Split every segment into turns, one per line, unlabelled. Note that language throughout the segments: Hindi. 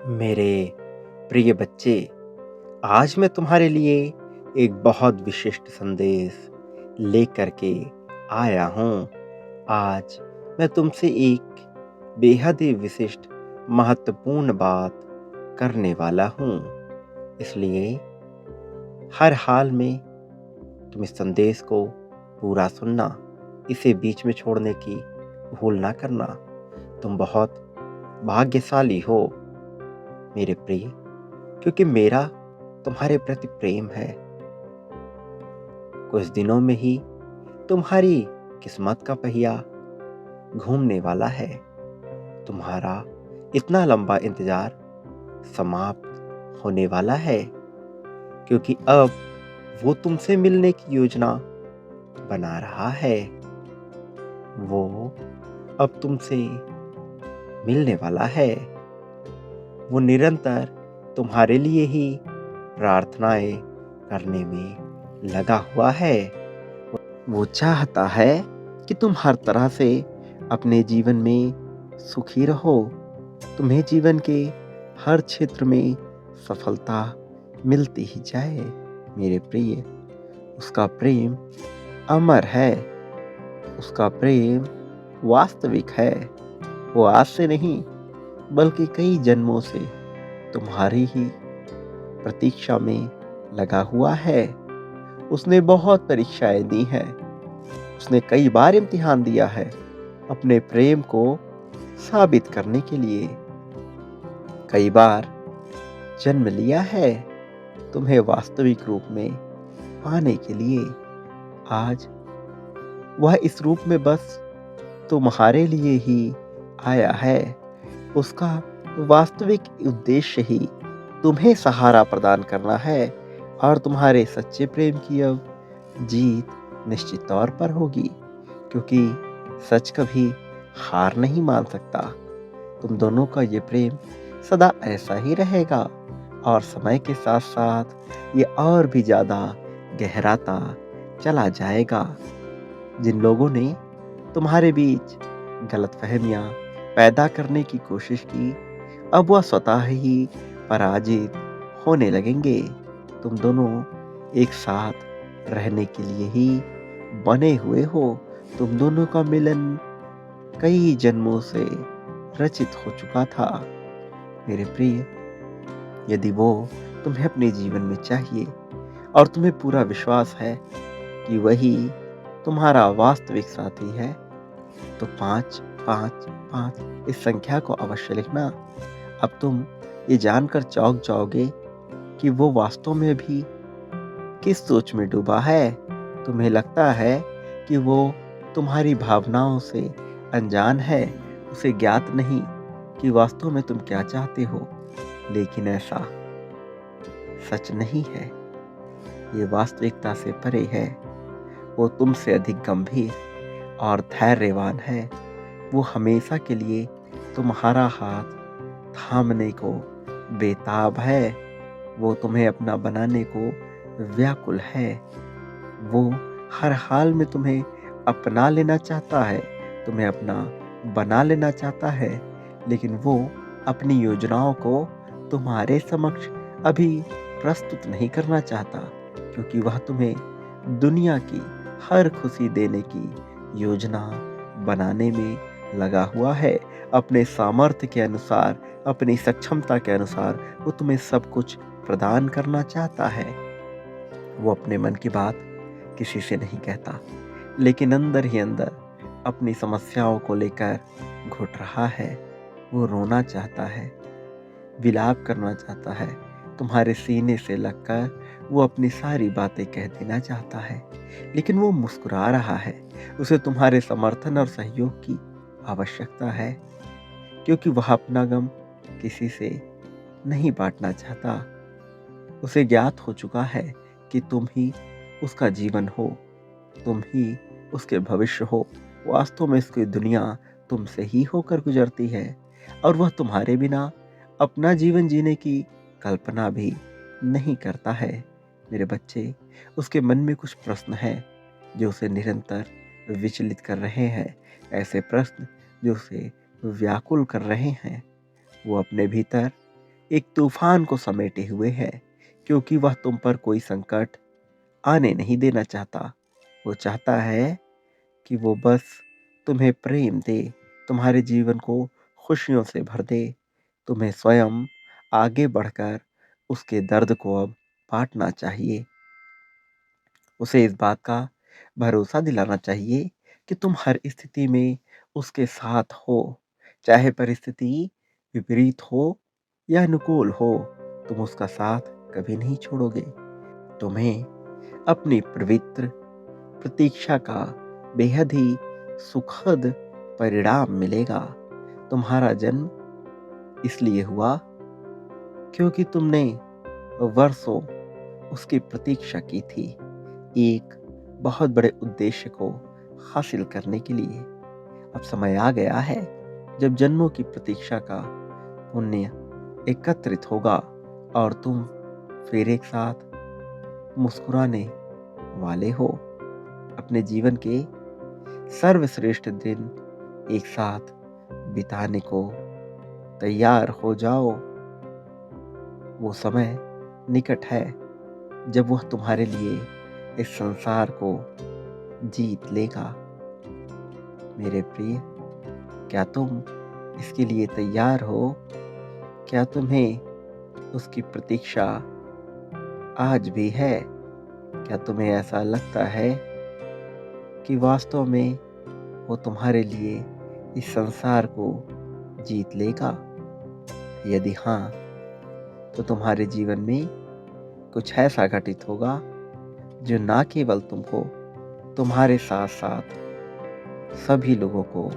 मेरे प्रिय बच्चे, आज मैं तुम्हारे लिए एक बहुत विशिष्ट संदेश लेकर के आया हूँ। आज मैं तुमसे एक बेहद ही विशिष्ट महत्वपूर्ण बात करने वाला हूँ। इसलिए हर हाल में तुम इस संदेश को पूरा सुनना, इसे बीच में छोड़ने की भूल ना करना। तुम बहुत भाग्यशाली हो मेरे प्रिय, क्योंकि मेरा तुम्हारे प्रति प्रेम है। कुछ दिनों में ही तुम्हारी किस्मत का पहिया घूमने वाला है। तुम्हारा इतना लंबा इंतजार समाप्त होने वाला है, क्योंकि अब वो तुमसे मिलने की योजना बना रहा है। वो अब तुमसे मिलने वाला है। वो निरंतर तुम्हारे लिए ही प्रार्थनाएं करने में लगा हुआ है। वो चाहता है कि तुम हर तरह से अपने जीवन में सुखी रहो। तुम्हें जीवन के हर क्षेत्र में सफलता मिलती ही जाए मेरे प्रिय। उसका प्रेम अमर है। उसका प्रेम वास्तविक है। वो आज से नहीं बल्कि कई जन्मों से तुम्हारी ही प्रतीक्षा में लगा हुआ है। उसने बहुत परीक्षाएं दी हैं। उसने कई बार इम्तिहान दिया है अपने प्रेम को साबित करने के लिए। कई बार जन्म लिया है तुम्हें वास्तविक रूप में पाने के लिए। आज वह इस रूप में बस तुम्हारे लिए ही आया है। उसका वास्तविक उद्देश्य ही तुम्हें सहारा प्रदान करना है, और तुम्हारे सच्चे प्रेम की अब जीत निश्चित तौर पर होगी, क्योंकि सच कभी हार नहीं मान सकता। तुम दोनों का ये प्रेम सदा ऐसा ही रहेगा, और समय के साथ साथ ये और भी ज़्यादा गहराता चला जाएगा। जिन लोगों ने तुम्हारे बीच गलतफहमियां पैदा करने की कोशिश की, अब वह स्वतः ही पराजित होने लगेंगे। तुम दोनों एक साथ रहने के लिए ही बने हुए हो। तुम दोनों का मिलन कई जन्मों से रचित हो चुका था मेरे प्रिय। यदि वो तुम्हें अपने जीवन में चाहिए और तुम्हें पूरा विश्वास है कि वही तुम्हारा वास्तविक साथी है, तो 555 इस संख्या को अवश्य लिखना। अब तुम ये जानकर चौंक जाओगे कि वो वास्तव में भी किस सोच में डूबा है। तुम्हें लगता है कि वो तुम्हारी भावनाओं से अनजान है, उसे ज्ञात नहीं कि वास्तव में तुम क्या चाहते हो। लेकिन ऐसा सच नहीं है। ये वास्तविकता से परे है। वो तुमसे अधिक गंभीर और धैर्यवान है। वो हमेशा के लिए तुम्हारा हाथ थामने को बेताब है। वो तुम्हें अपना बनाने को व्याकुल है। वो हर हाल में तुम्हें अपना लेना चाहता है, तुम्हें अपना बना लेना चाहता है। लेकिन वो अपनी योजनाओं को तुम्हारे समक्ष अभी प्रस्तुत नहीं करना चाहता, क्योंकि वह तुम्हें दुनिया की हर खुशी देने की योजना बनाने में लगा हुआ है। अपने सामर्थ्य के अनुसार, अपनी सक्षमता के अनुसार वो तुम्हें सब कुछ प्रदान करना चाहता है। वो अपने मन की बात किसी से नहीं कहता, लेकिन अंदर ही अंदर अपनी समस्याओं को लेकर घुट रहा है। वो रोना चाहता है, विलाप करना चाहता है, तुम्हारे सीने से लगकर वो अपनी सारी बातें कह देना चाहता है। लेकिन वो मुस्कुरा रहा है। उसे तुम्हारे समर्थन और सहयोग की आवश्यकता है, क्योंकि वह अपना गम किसी से नहीं बांटना चाहता। उसे ज्ञात हो चुका है कि तुम ही उसका जीवन हो, तुम ही उसके भविष्य हो। वास्तव में इसकी दुनिया तुमसे ही होकर गुजरती है, और वह तुम्हारे बिना अपना जीवन जीने की कल्पना भी नहीं करता है मेरे बच्चे। उसके मन में कुछ प्रश्न हैं जो उसे निरंतर विचलित कर रहे हैं, ऐसे प्रश्न जो उसे व्याकुल कर रहे हैं। वो अपने भीतर एक तूफान को समेटे हुए है, क्योंकि वह तुम पर कोई संकट आने नहीं देना चाहता। वो चाहता है कि वो बस तुम्हें प्रेम दे, तुम्हारे जीवन को खुशियों से भर दे। तुम्हें स्वयं आगे बढ़कर उसके दर्द को अब बांटना चाहिए। उसे इस बात का भरोसा दिलाना चाहिए कि तुम हर स्थिति में उसके साथ हो। चाहे परिस्थिति विपरीत हो या अनुकूल हो, तुम उसका साथ कभी नहीं छोड़ोगे। तुम्हें अपनी पवित्र प्रतीक्षा का बेहद ही सुखद परिणाम मिलेगा। तुम्हारा जन्म इसलिए हुआ क्योंकि तुमने वर्षों उसकी प्रतीक्षा की थी, एक बहुत बड़े उद्देश्य को हासिल करने के लिए। अब समय आ गया है जब जन्मों की प्रतीक्षा का पुण्य एकत्रित होगा और तुम फिर एक साथ मुस्कुराने वाले हो। अपने जीवन के सर्वश्रेष्ठ दिन एक साथ बिताने को तैयार हो जाओ। वो समय निकट है जब वह तुम्हारे लिए इस संसार को जीत लेगा। मेरे प्रिय, क्या तुम इसके लिए तैयार हो? क्या तुम्हें उसकी प्रतीक्षा आज भी है? क्या तुम्हें ऐसा लगता है कि वास्तव में वो तुम्हारे लिए इस संसार को जीत लेगा? यदि हाँ, तो तुम्हारे जीवन में कुछ ऐसा घटित होगा जो ना केवल तुमको, तुम्हारे साथ साथ सभी लोगों को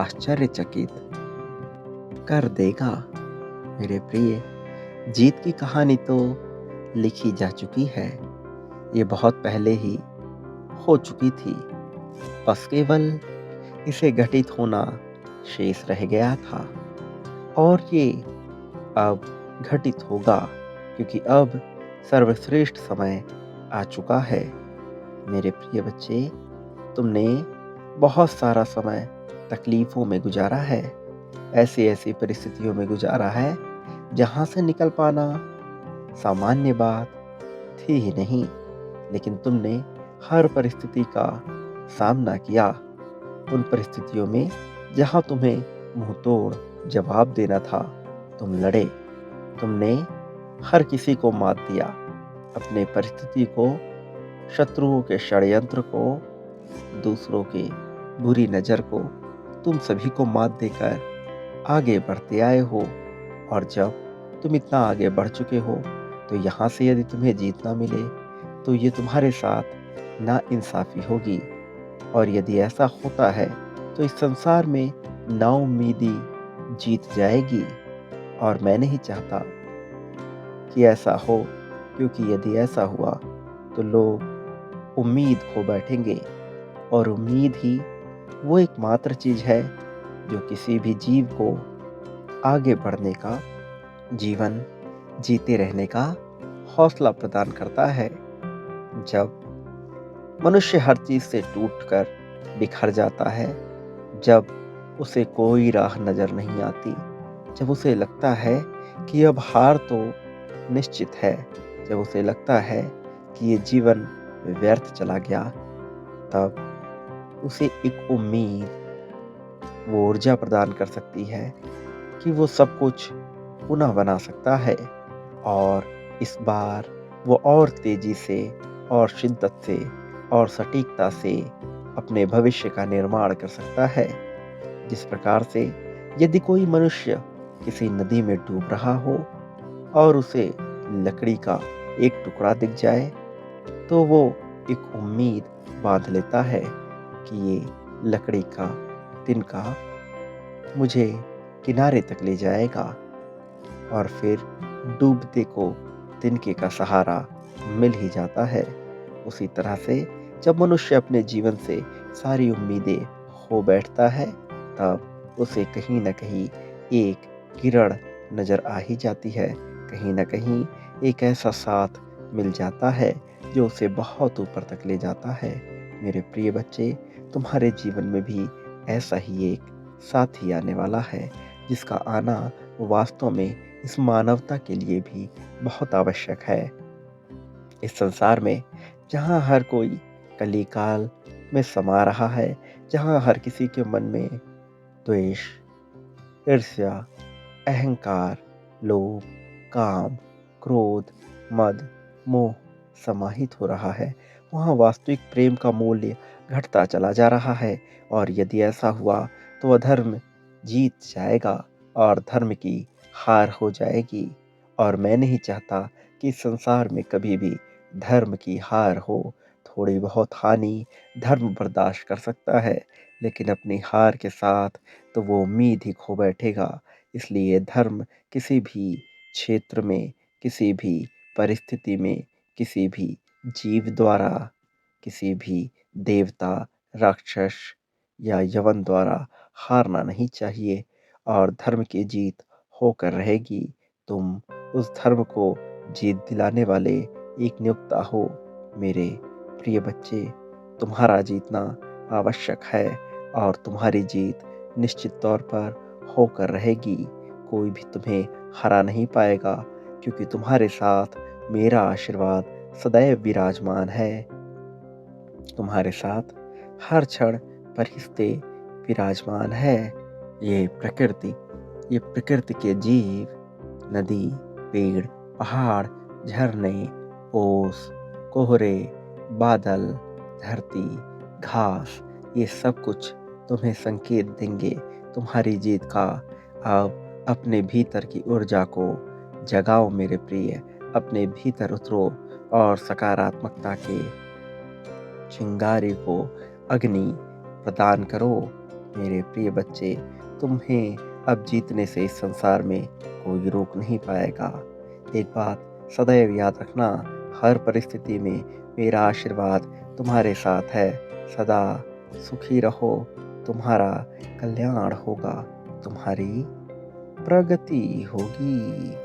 आश्चर्यचकित कर देगा। मेरे प्रिय, जीत की कहानी तो लिखी जा चुकी है। ये बहुत पहले ही हो चुकी थी, बस केवल इसे घटित होना शेष रह गया था। और ये अब घटित होगा, क्योंकि अब सर्वश्रेष्ठ समय आ चुका है। मेरे प्रिय बच्चे, तुमने बहुत सारा समय तकलीफों में गुजारा है, ऐसी ऐसी परिस्थितियों में गुजारा है जहां से निकल पाना सामान्य बात थी ही नहीं। लेकिन तुमने हर परिस्थिति का सामना किया। उन परिस्थितियों में जहां तुम्हें मुंह तोड़ जवाब देना था, तुम लड़े। तुमने हर किसी को मात दिया। अपने परिस्थिति को, शत्रुओं के षड्यंत्र को, दूसरों की बुरी नज़र को, तुम सभी को मात देकर आगे बढ़ते आए हो। और जब तुम इतना आगे बढ़ चुके हो, तो यहाँ से यदि तुम्हें जीत ना मिले, तो ये तुम्हारे साथ नाइंसाफ़ी होगी। और यदि ऐसा होता है, तो इस संसार में नाउम्मीदी जीत जाएगी। और मैं नहीं चाहता कि ऐसा हो, क्योंकि यदि ऐसा हुआ तो लोग उम्मीद खो बैठेंगे। और उम्मीद ही वो एकमात्र चीज़ है जो किसी भी जीव को आगे बढ़ने का, जीवन जीते रहने का हौसला प्रदान करता है। जब मनुष्य हर चीज़ से टूटकर बिखर जाता है, जब उसे कोई राह नज़र नहीं आती, जब उसे लगता है कि अब हार तो निश्चित है, जब उसे लगता है कि ये जीवन व्यर्थ चला गया, तब उसे एक उम्मीद वो ऊर्जा प्रदान कर सकती है कि वो सब कुछ पुनः बना सकता है। और इस बार वो और तेजी से और शिद्दत से और सटीकता से अपने भविष्य का निर्माण कर सकता है। जिस प्रकार से यदि कोई मनुष्य किसी नदी में डूब रहा हो और उसे लकड़ी का एक टुकड़ा दिख जाए, तो वो एक उम्मीद बांध लेता है कि ये लकड़ी का तिनका मुझे किनारे तक ले जाएगा। और फिर डूबते को तिनके का सहारा मिल ही जाता है। उसी तरह से जब मनुष्य अपने जीवन से सारी उम्मीदें खो बैठता है, तब उसे कहीं न कहीं एक किरण नज़र आ ही जाती है। कहीं न कहीं एक ऐसा साथ मिल जाता है जो उसे बहुत ऊपर तक ले जाता है। मेरे प्रिय बच्चे, तुम्हारे जीवन में भी ऐसा ही एक साथी आने वाला है, जिसका आना वास्तव में इस मानवता के लिए भी बहुत आवश्यक है। इस संसार में जहाँ हर कोई कली-काल में समा रहा है, जहाँ हर किसी के मन में द्वेष, ईर्ष्या, अहंकार, लोभ, काम, क्रोध, मद, मोह समाहित हो रहा है, वहाँ वास्तविक प्रेम का मूल्य घटता चला जा रहा है। और यदि ऐसा हुआ तो अधर्म जीत जाएगा और धर्म की हार हो जाएगी। और मैं नहीं चाहता कि इस संसार में कभी भी धर्म की हार हो। थोड़ी बहुत हानि धर्म बर्दाश्त कर सकता है, लेकिन अपनी हार के साथ तो वो उम्मीद ही खो बैठेगा। इसलिए धर्म किसी भी क्षेत्र में, किसी भी परिस्थिति में, किसी भी जीव द्वारा, किसी भी देवता, राक्षस या यवन द्वारा हारना नहीं चाहिए और धर्म की जीत होकर रहेगी। तुम उस धर्म को जीत दिलाने वाले एक नियोक्ता हो। मेरे प्रिय बच्चे, तुम्हारा जीतना आवश्यक है और तुम्हारी जीत निश्चित तौर पर होकर रहेगी। कोई भी तुम्हें हरा नहीं पाएगा, क्योंकि तुम्हारे साथ मेरा आशीर्वाद सदैव विराजमान है। तुम्हारे साथ हर क्षण फरिश्ते विराजमान है। ये प्रकृति, ये प्रकृति के जीव, नदी, पेड़, पहाड़, झरने, ओस, कोहरे, बादल, धरती, घास, ये सब कुछ तुम्हें संकेत देंगे तुम्हारी जीत का। अब अपने भीतर की ऊर्जा को जगाओ मेरे प्रिय, अपने भीतर उतरो और सकारात्मकता के चिंगारी को अग्नि प्रदान करो। मेरे प्रिय बच्चे, तुम्हें अब जीतने से इस संसार में कोई रोक नहीं पाएगा। एक बात सदैव याद रखना, हर परिस्थिति में मेरा आशीर्वाद तुम्हारे साथ है। सदा सुखी रहो, तुम्हारा कल्याण होगा, तुम्हारी प्रगति होगी।